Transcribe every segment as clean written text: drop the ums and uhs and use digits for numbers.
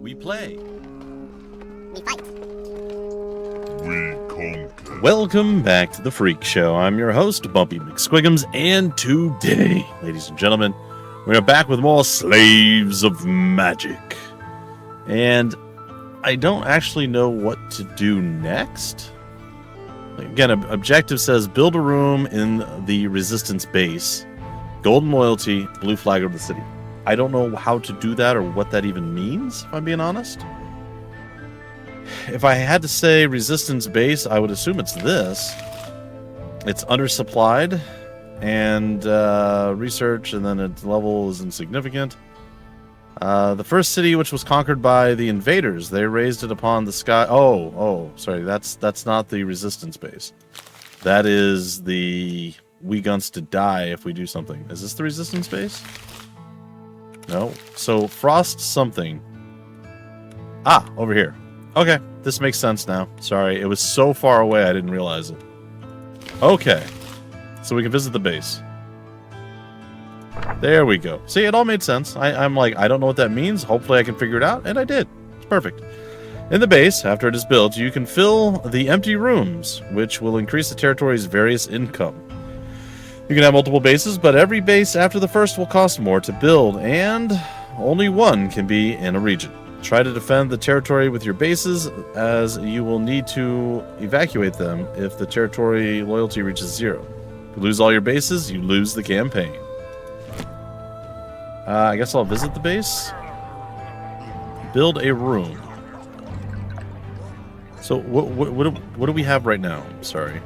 We play. We fight. We conquer. Welcome back to the Freak Show. I'm your host, Bumpy McSquiggums, and today, ladies and gentlemen, we are back with more Slaves of Magic. And I don't actually know what to do next. Again, objective says build a room in the Resistance base, Golden Loyalty, blue flag of the city. I don't know how to do that or what that even means, if I'm being honest. If I had to say Resistance base, I would assume it's this. It's undersupplied, and research, and then its level is insignificant. The first city, which was conquered by the invaders, they raised it upon the sky. Oh, sorry, that's not the Resistance base. That is the We Guns to Die if we do something. Is this the Resistance base? No. So Frost something. Ah, over here. Okay, this makes sense now. Sorry, it was so far away I didn't realize it. Okay, so we can visit the base. There we go. See, it all made sense. I'm like, I don't know what that means. Hopefully I can figure it out, and I did. It's perfect. In the base, after it is built, you can fill the empty rooms, which will increase the territory's various income. You can have multiple bases, but every base after the first will cost more to build, and only one can be in a region. Try to defend the territory with your bases, as you will need to evacuate them if the territory loyalty reaches 0. If you lose all your bases, you lose the campaign. I guess I'll visit the base. Build a room. So what do we have right now? Sorry.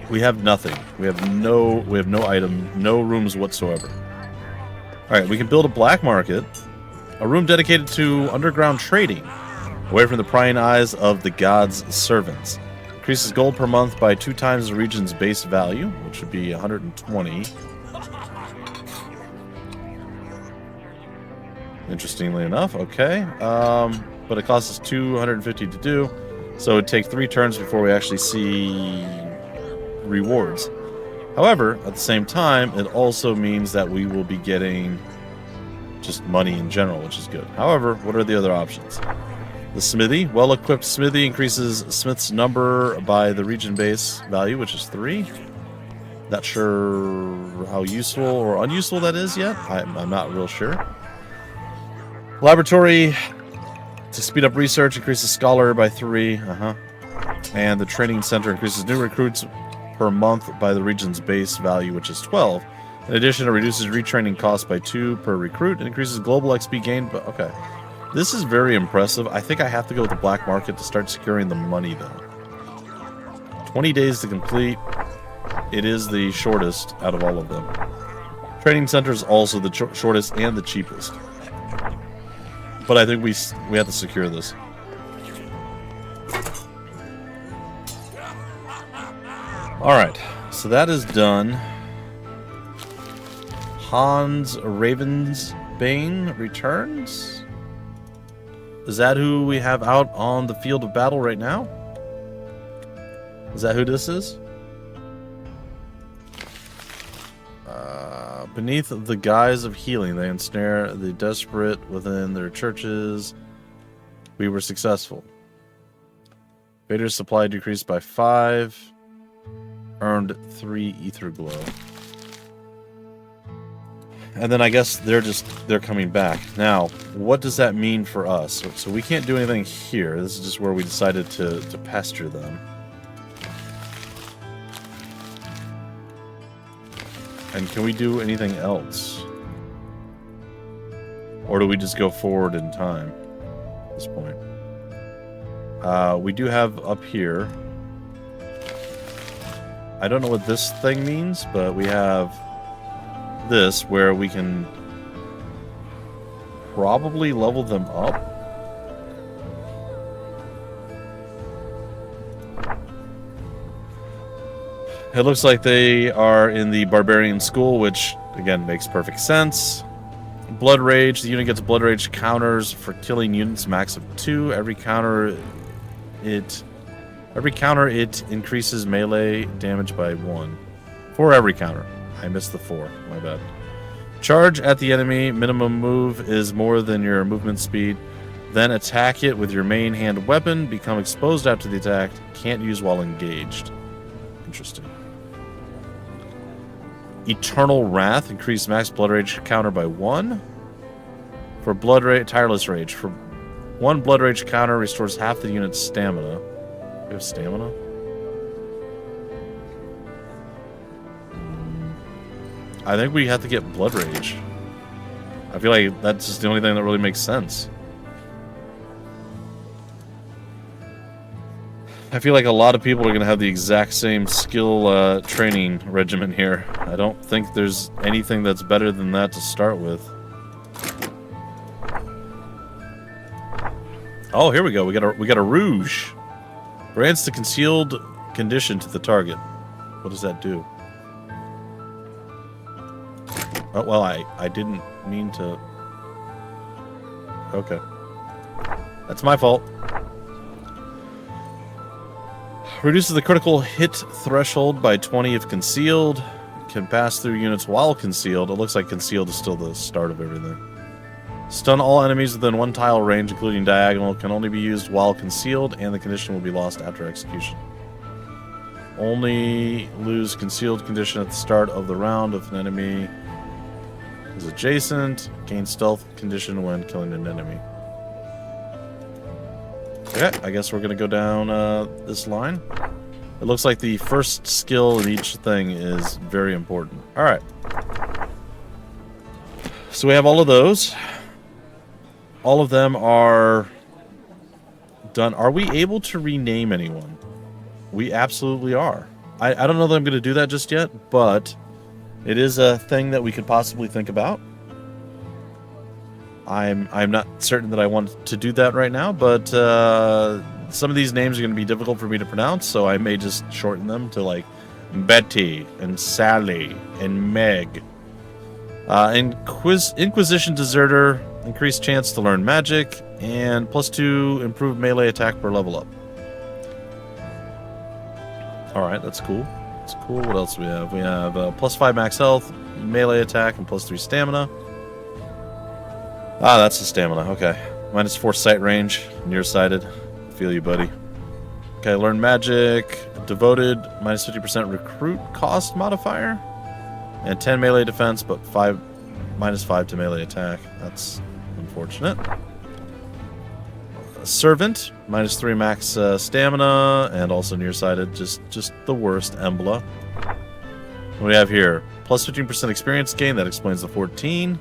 We have nothing. We have no item, no rooms whatsoever. All right, we can build a black market, a room dedicated to underground trading, away from the prying eyes of the gods' servants. Increases gold per month by 2 times the region's base value, which would be 120. Interestingly enough, okay. But it costs us 250 to do, so it would take 3 turns before we actually see rewards. However, at the same time, it also means that we will be getting just money in general, which is good. However, what are the other options? The smithy. Well-equipped smithy increases smith's number by the region base value, which is 3. Not sure how useful or unuseful that is yet. I'm not real sure. Laboratory to speed up research, increases scholar by 3. And the training center increases new recruits per month by the region's base value, which is 12. In addition, it reduces retraining costs by 2 per recruit and increases global XP gain. But okay, this is very impressive. I think I have to go with the black market to start securing the money, though. 20 days to complete. It is the shortest out of all of them. Training center is also the shortest and the cheapest. But I think we have to secure this. Alright, so that is done. Hans Ravensbane returns? Is that who we have out on the field of battle right now? Is that who this is? Beneath the guise of healing, they ensnare the desperate within their churches. We were successful. Vader's supply decreased by 5. Earned 3 ether glow. And then I guess they're coming back. Now, what does that mean for us? So we can't do anything here. This is just where we decided to pasture them. And can we do anything else? Or do we just go forward in time at this point? We do have up here. I don't know what this thing means, but we have this where we can probably level them up. It looks like they are in the Barbarian School, which, again, makes perfect sense. Blood Rage. The unit gets Blood Rage counters for killing units, max of 2. Every counter it increases melee damage by 1. For every counter. I missed the 4. My bad. Charge at the enemy. Minimum move is more than your movement speed. Then attack it with your main hand weapon. Become exposed after the attack. Can't use while engaged. Interesting. Eternal Wrath. Increase max blood rage counter by 1. For blood rage, tireless rage. For 1 blood rage counter restores half the unit's stamina. We have stamina? I think we have to get blood rage. I feel like that's just the only thing that really makes sense. I feel like a lot of people are going to have the exact same skill training regimen here. I don't think there's anything that's better than that to start with. Oh, here we go. We got a rouge. Grants the concealed condition to the target. What does that do? Oh, well, I didn't mean to... Okay. That's my fault. Reduces the critical hit threshold by 20 if concealed. Can pass through units while concealed. It looks like concealed is still the start of everything. Stun all enemies within 1 tile range, including diagonal. Can only be used while concealed, and the condition will be lost after execution. Only lose concealed condition at the start of the round if an enemy is adjacent. Gain stealth condition when killing an enemy. Okay, I guess we're going to go down this line. It looks like the first skill in each thing is very important. Alright. So we have all of those. All of them are done. Are we able to rename anyone? We absolutely are. I don't know that I'm going to do that just yet, but it is a thing that we could possibly think about. I'm not certain that I want to do that right now, but some of these names are going to be difficult for me to pronounce, so I may just shorten them to like Betty and Sally and Meg. Inquisition Deserter, increased chance to learn magic, and +2 improved melee attack per level up. Alright, that's cool. That's cool. What else do we have? We have +5 max health, melee attack, and +3 stamina. Ah, that's the stamina. Okay. -4 sight range, nearsighted. Feel you, buddy. Okay, learn magic. Devoted, -50% recruit cost modifier. And 10 melee defense, but -5 to melee attack. That's unfortunate. Servant, -3 max stamina, and also nearsighted. Just the worst. Embla. What do we have here? +15% experience gain. That explains the 14.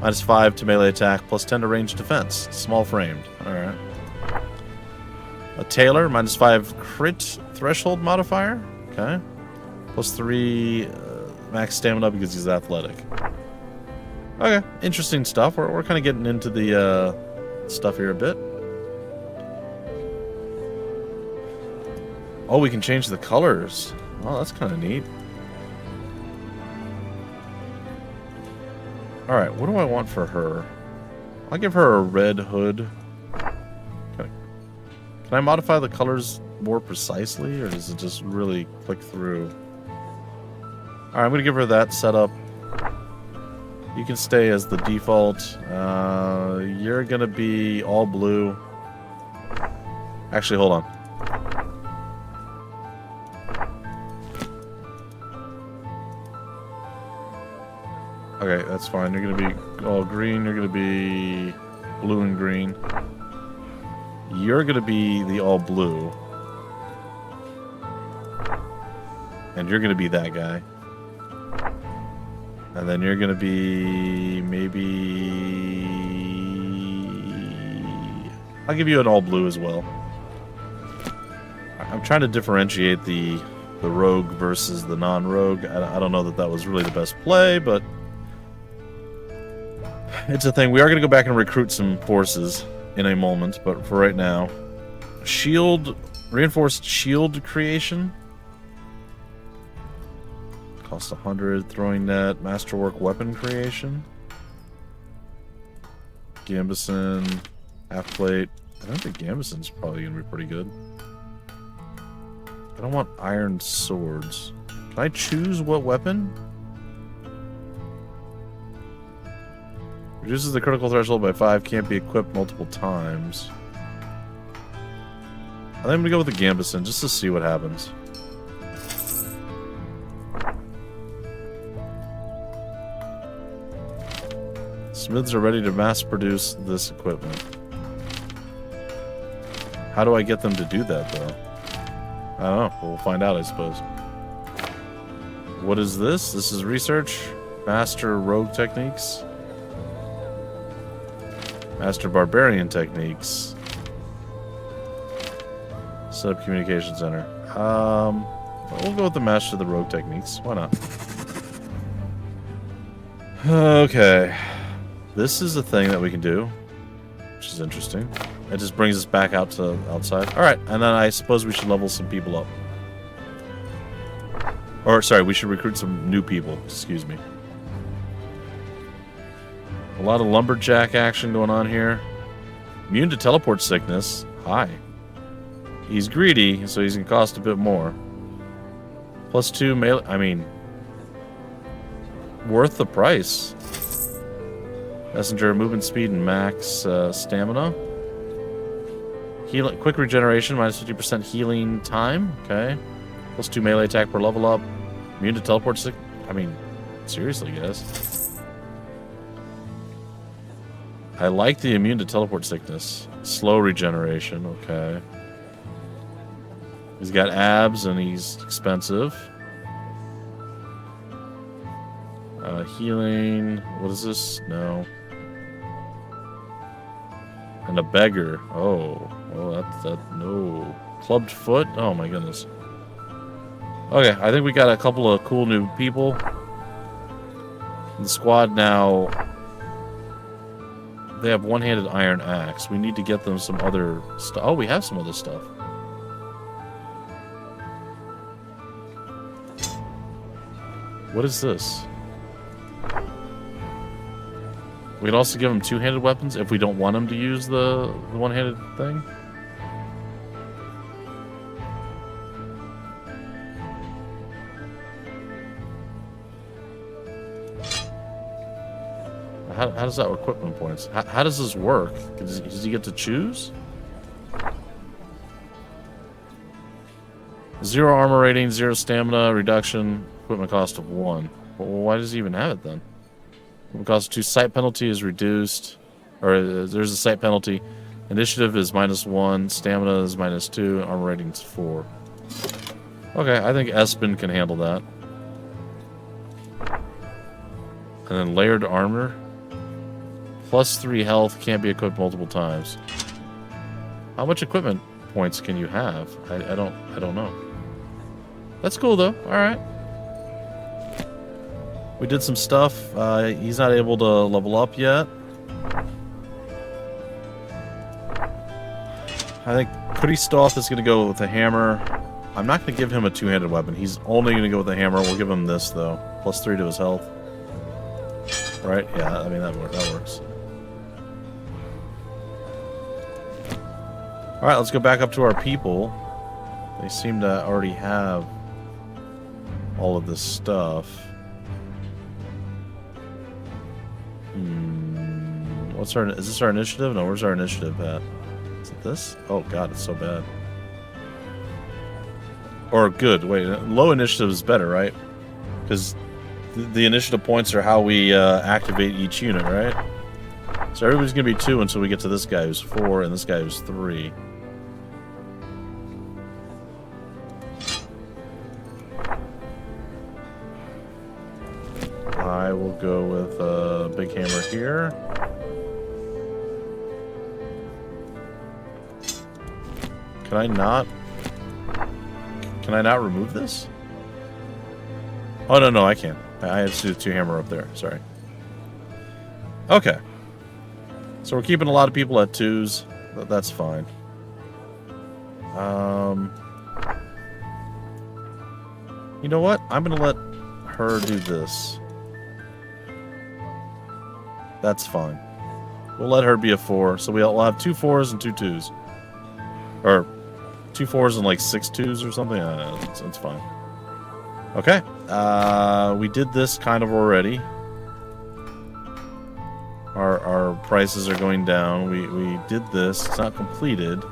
-5 to melee attack, +10 to range defense. Small framed. Alright. A Tailor, -5 crit threshold modifier. Okay. +3 max stamina because he's athletic. Okay. Interesting stuff. We're kind of getting into the stuff here a bit. Oh, we can change the colors. Oh, that's kind of neat. Alright, what do I want for her? I'll give her a red hood. Okay. Can I modify the colors more precisely, or does it just really click through? Alright, I'm going to give her that setup. You can stay as the default. You're going to be all blue. Actually, hold on. Okay, that's fine. You're going to be all green. You're going to be blue and green. You're going to be the all blue. And you're going to be that guy. And then you're going to be maybe... I'll give you an all blue as well. I'm trying to differentiate the rogue versus the non-rogue. I don't know that that was really the best play, but... It's a thing. We are going to go back and recruit some forces in a moment, but for right now. Shield, reinforced shield creation. Cost 100. Throwing net, masterwork weapon creation. Gambison, half plate. I don't think Gambison's probably going to be pretty good. I don't want iron swords. Can I choose what weapon? Reduces the critical threshold by 5. Can't be equipped multiple times. I think I'm gonna go with the Gambison just to see what happens. Smiths are ready to mass produce this equipment. How do I get them to do that, though? I don't know. We'll find out, I suppose. What is this? This is research. Master rogue techniques. Master barbarian techniques. Set up communication center. We'll go with the master of the rogue techniques. Why not? Okay. This is a thing that we can do, which is interesting. It just brings us back out to outside. Alright, and then I suppose we should level some people up. Or, sorry, we should recruit some new people. Excuse me. A lot of lumberjack action going on here. Immune to teleport sickness. Hi. He's greedy, so he's going to cost a bit more. +2 melee. I mean, worth the price. Messenger movement speed and max stamina. Healing, quick regeneration, -50% healing time. Okay. +2 melee attack per level up. Immune to teleport sick. I mean, seriously, guys. I like the immune to teleport sickness. Slow regeneration. Okay. He's got abs and he's expensive. Healing. What is this? No. And a beggar. Oh, that no. Clubbed foot. Oh my goodness. Okay, I think we got a couple of cool new people. The squad now. They have one-handed iron axe. We need to get them some other stuff. Oh, we have some other stuff. What is this? We can also give them two-handed weapons if we don't want them to use the one-handed thing. How does that equipment points? How does this work? Does he get to choose? 0 armor rating, 0 stamina reduction, equipment cost of 1. Well, why does he even have it then? Equipment cost of 2. Sight penalty is reduced, or there's a sight penalty. Initiative is -1, stamina is -2, armor rating is 4. Okay, I think Espen can handle that. And then layered armor. +3 health, can't be equipped multiple times. How much equipment points can you have? I don't know. That's cool though. All right. We did some stuff. He's not able to level up yet. I think Kristoff is going to go with a hammer. I'm not going to give him a two-handed weapon. He's only going to go with a hammer. We'll give him this though. +3 to his health. Right? Yeah. I mean that works. Alright, let's go back up to our people. They seem to already have all of this stuff. Is this our initiative? No, where's our initiative at? Is it this? Oh god, it's so bad. Or good, wait, low initiative is better, right? Because the initiative points are how we activate each unit, right? So everybody's going to be 2 until we get to this guy who's 4 and this guy who's 3. I will go with a big hammer here. Can I not remove this? Oh, no, I can't. I have to do the 2 hammer up there. Sorry. Okay. So we're keeping a lot of people at 2s. That's fine. You know what? I'm going to let her do this. That's fine. We'll let her be a 4. So we'll have 2 4s and 2 2s. Or 2 4s and like 6 2s or something. That's fine. Okay. We did this kind of already. Our prices are going down. We did this. It's not completed.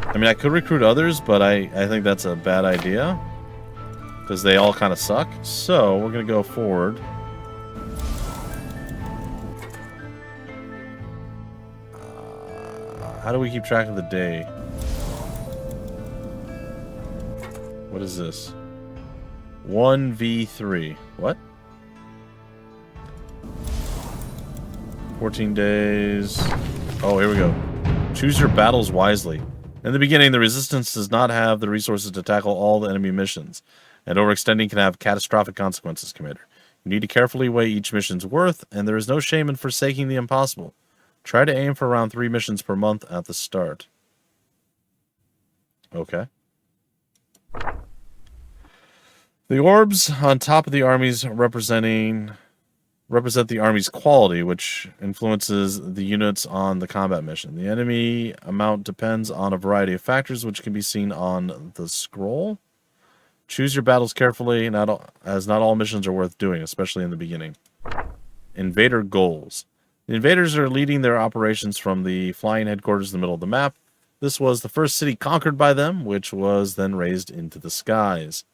I mean, I could recruit others, but I think that's a bad idea. Because they all kind of suck. So, we're going to go forward. How do we keep track of the day? What is this? 1v3. What? 14 days. Oh, here we go. Choose your battles wisely. In the beginning, the Resistance does not have the resources to tackle all the enemy missions, and overextending can have catastrophic consequences, Commander. You need to carefully weigh each mission's worth, and there is no shame in forsaking the impossible. Try to aim for around 3 missions per month at the start. Okay. The orbs on top of the armies represent the army's quality, which influences the units on the combat mission. The enemy amount depends on a variety of factors, which can be seen on the scroll. Choose your battles carefully, as not all missions are worth doing, especially in the beginning. Invader goals. The invaders are leading their operations from the flying headquarters in the middle of the map. This was the first city conquered by them, which was then raised into the skies.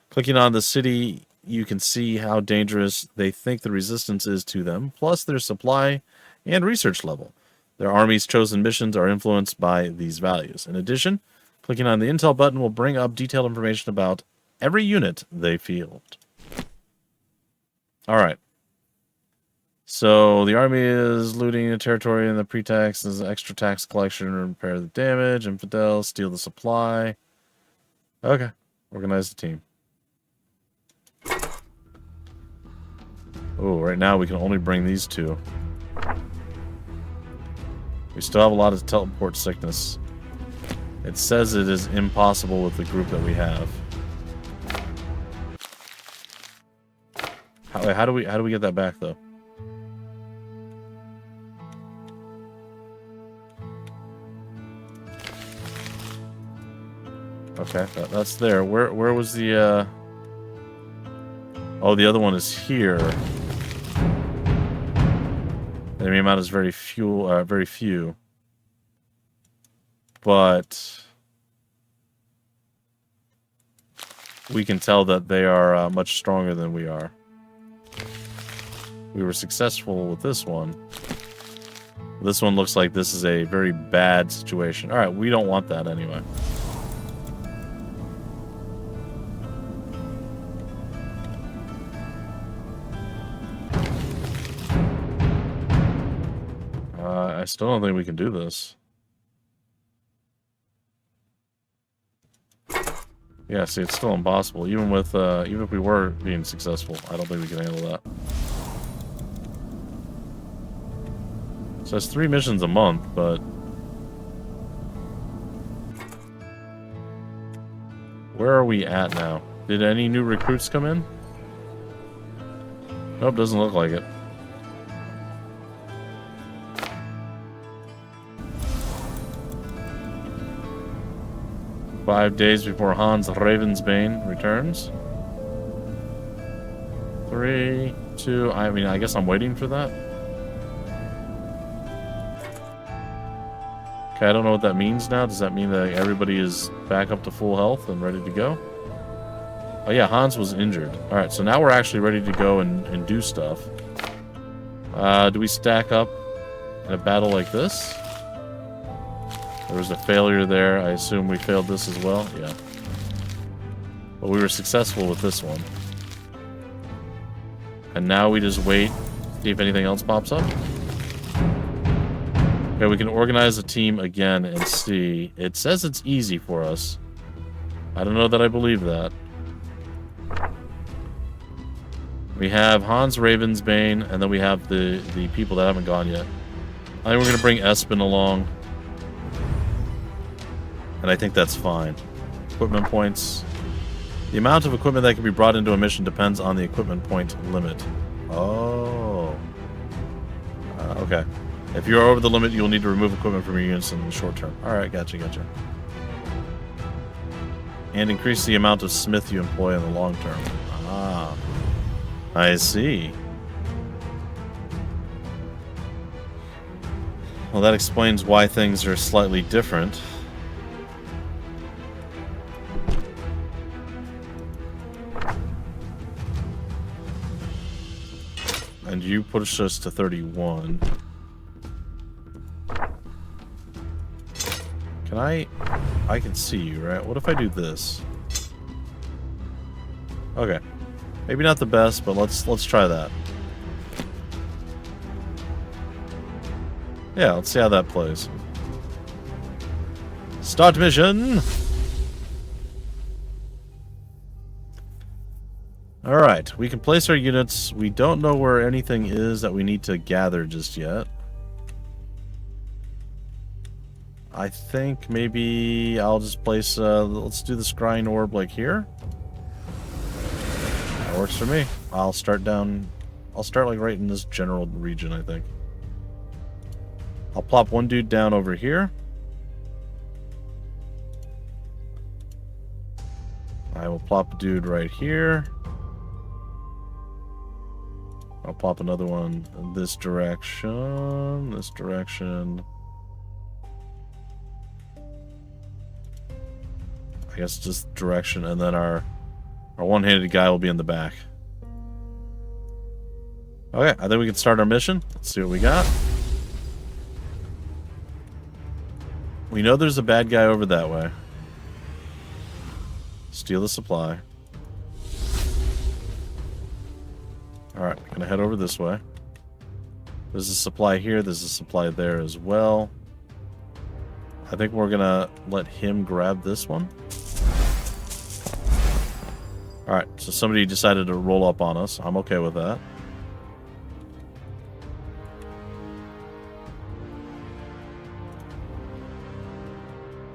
Clicking on the city, you can see how dangerous they think the Resistance is to them, plus their supply and research level. Their army's chosen missions are influenced by these values. In addition, clicking on the Intel button will bring up detailed information about every unit they field. Alright. So, the army is looting a territory in the pretext as extra tax collection, repair the damage, infidels, steal the supply. Okay. Organize the team. Oh, right now we can only bring these two. We still have a lot of teleport sickness. It says it is impossible with the group that we have. How do we get that back though? Okay, that's there. Where was the Oh, the other one is here. The enemy amount is very few. But we can tell that they are much stronger than we are. We were successful with this one. This one looks like this is a very bad situation. Alright, we don't want that anyway. I still don't think we can do this. Yeah, see, it's still impossible. Even if we were being successful, I don't think we can handle that. So it's 3 missions a month, but where are we at now? Did any new recruits come in? Nope, doesn't look like it. Five days before Hans Ravensbane returns. 3, 2... I guess I'm waiting for that. Okay, I don't know what that means now. Does that mean that everybody is back up to full health and ready to go? Oh yeah, Hans was injured. Alright, so now we're actually ready to go and do stuff. Do we stack up in a battle like this? There was a failure there. I assume we failed this as well. Yeah. But we were successful with this one. And now we just wait, see if anything else pops up. Okay, we can organize a team again and see. It says it's easy for us. I don't know that I believe that. We have Hans Ravensbane, and then we have the people that haven't gone yet. I think we're going to bring Espen along. And I think that's fine. Equipment points. The amount of equipment that can be brought into a mission depends on the equipment point limit. Oh. Okay. If you're over the limit, you'll need to remove equipment from your units in the short term. Alright, gotcha. And increase the amount of smith you employ in the long term. Ah, I see. Well, that explains why things are slightly different. And you push us to 31. Can I can see you, right? What if I do this? Okay. Maybe not the best, but let's try that. Yeah, let's see how that plays. Start mission! Alright, we can place our units. We don't know where anything is that we need to gather just yet. I think maybe I'll just place, let's do the scrying orb like here. That works for me. I'll start like right in this general region, I think. I'll plop one dude down over here. I will plop a dude right here. I'll plop another one in this direction. This direction. I guess just direction, and then our one-handed guy will be in the back. Okay, I think we can start our mission. Let's see what we got. We know there's a bad guy over that way. Steal the supply. Alright, gonna head over this way. There's a supply here, there's a supply there as well. I think we're gonna let him grab this one. Alright, so somebody decided to roll up on us. I'm okay with that.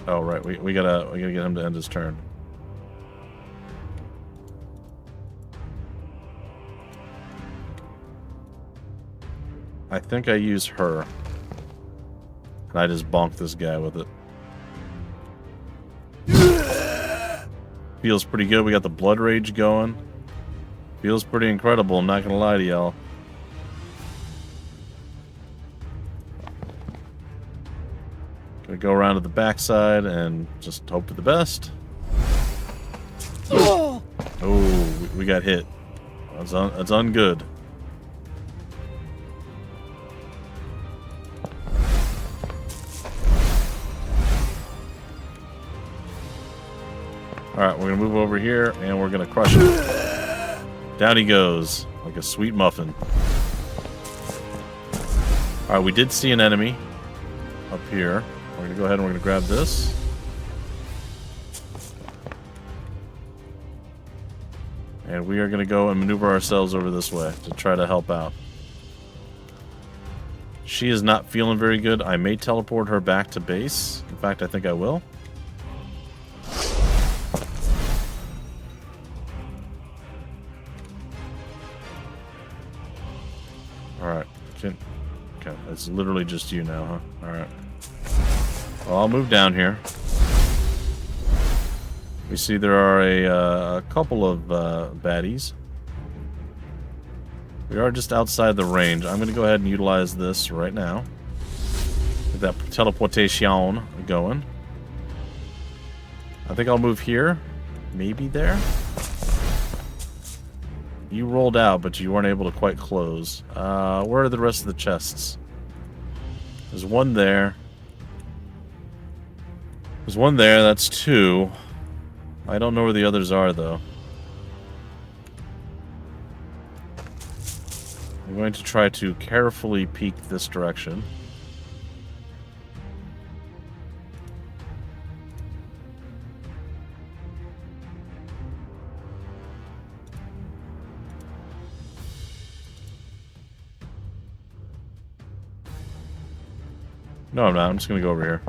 Oh, right, we gotta get him to end his turn. I think I use her. And I just bonk this guy with it. Feels pretty good. We got the blood rage going. Feels pretty incredible, I'm not gonna lie to y'all. Gonna go around to the backside and just hope for the best. Oh, we got hit. That's ungood. Alright, we're gonna move over here and we're gonna crush him. Down he goes, like a sweet muffin. Alright, we did see an enemy up here. We're gonna go ahead and we're gonna grab this. And we are gonna go and maneuver ourselves over this way to try to help out. She is not feeling very good. I may teleport her back to base. In fact, I think I will. Alright. Okay, it's literally just you now, huh? Alright. Well, I'll move down here. We see there are a couple of baddies. We are just outside the range. I'm going to go ahead and utilize this right now. Get that teleportation going. I think I'll move here. Maybe there. You rolled out, but you weren't able to quite close. Where are the rest of the chests? There's one there. There's one there, that's two. I don't know where the others are, though. I'm going to try to carefully peek this direction. No, I'm not. I'm just going to go over here.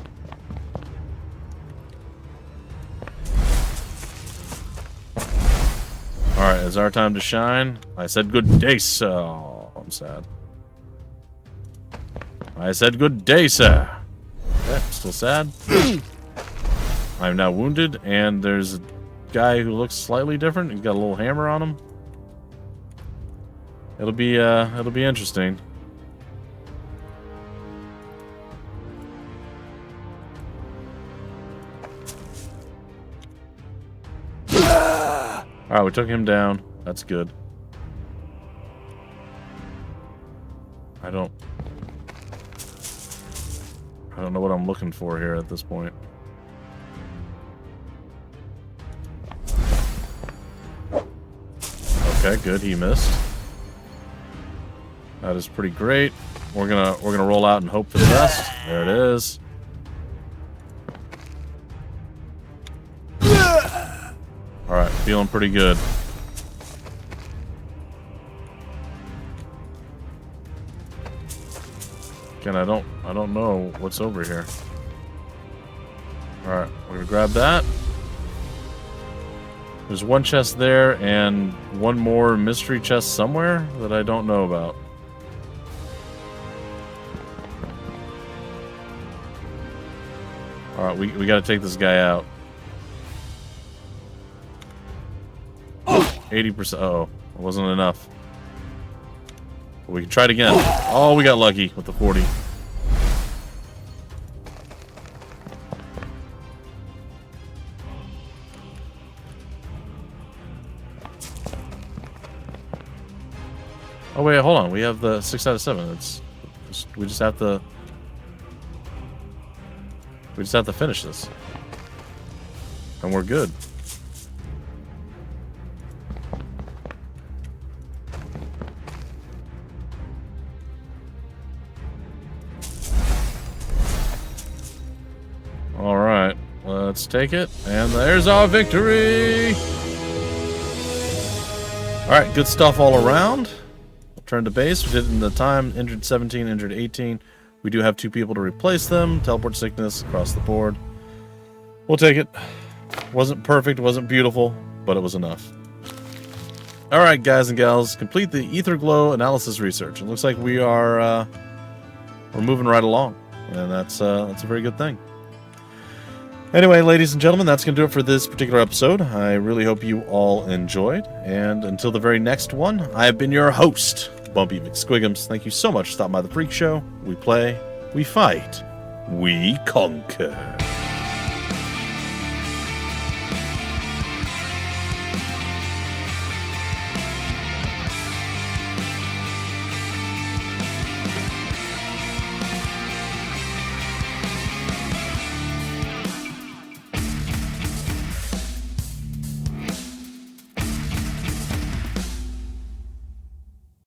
Alright, it's our time to shine. I said good day, sir. Oh, I'm sad. I said good day, sir. Okay, still sad. I'm now wounded, and there's guy who looks slightly different. He's got a little hammer on him. It'll be interesting. Alright, we took him down. That's good. I don't know what I'm looking for here at this point. Okay, good. He missed. That is pretty great. We're gonna roll out and hope for the best. There it is. All right, feeling pretty good. Again, I don't know what's over here. All right, we're gonna grab that. There's one chest there and one more mystery chest somewhere that I don't know about. All right, we got to take this guy out. 80%. Uh-oh, it wasn't enough. But we can try it again. Oh, we got lucky with the 40. Oh wait, hold on. We have the 6 out of 7. We just have to finish this, and we're good. All right, let's take it, and there's our victory. All right, good stuff all around. Return to base. We did it in the time. Injured 17, injured 18. We do have 2 people to replace them. Teleport sickness across the board. We'll take it. Wasn't perfect, wasn't beautiful, but it was enough. All right, guys and gals, complete the ether glow analysis research. It looks like we're moving right along, and that's a very good thing. Anyway, ladies and gentlemen, that's going to do it for this particular episode. I really hope you all enjoyed, and until the very next one, I have been your host, Bumpy McSquigums. Thank you so much for stopping by the Freak Show. We play, we fight, we conquer.